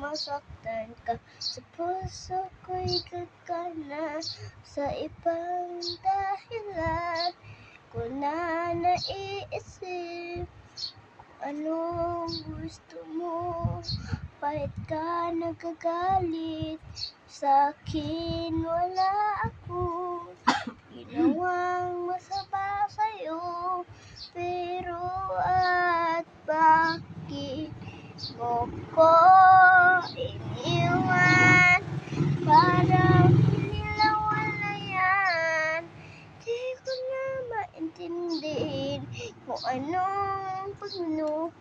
masaktan ka. Sa puso ko'y gagana sa ibang dahilan. Ko na naiisip anong gusto mo. Bakit ka nagagalit? Sa'kin wala akong ginawang masama sa'yo. Pero at bakit mo ko iniwan? Parang nilawala yan. Di ko na maintindihin kung anong pagno.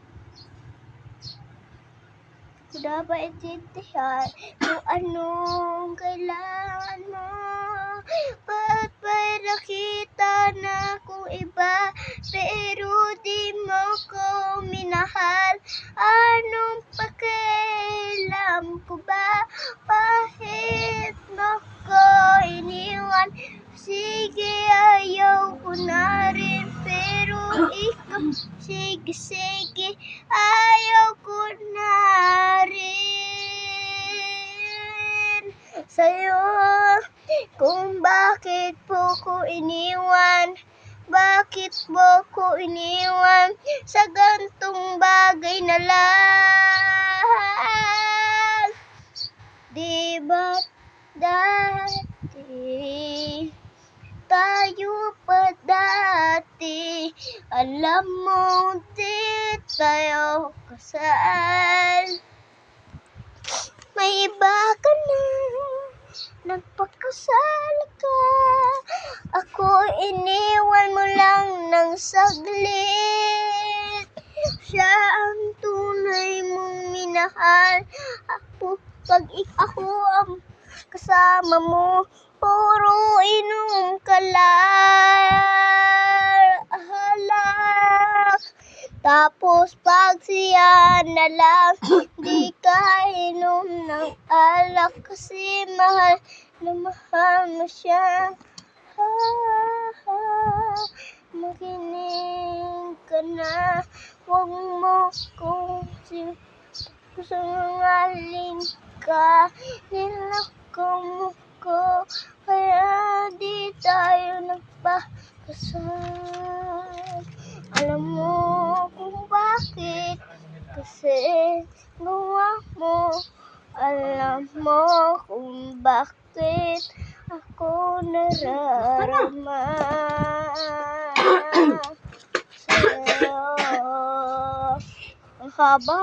Ko na maintindihan kung anong kailangan mo. Ba't ba'y nakita na kung iba, pero di mo ko minahal? Anong pakialam ko ba? Bakit mo ko iniwan? Sige, ayaw ko na rin, pero ikaw, sige, ayaw ko na rin sa'yo. Kung bakit po ko iniwan, bakit mo ko iniwan sa gantong bagay na lang? Di ba dati, tayo pa dati, alam mo di tayo kasal. May iba ka na, nagpakasal ka. Ako iniwan mo lang ng saglit. Siya ang tunay mong minahal. Pag ako ang kasama mo, puro inom ka lang. Tapos pag siya na lang, di ka inom ng alak kasi mahal na mahal mo siya. Makinig ka na, huwag mo kung sinungaling ka. Niloko mo ko, kaya di tayo nagpakasal. Alam mo kung bakit, kasi gawa mo. Alam mo kung bakit ako nararama sa'yo. Ang haba.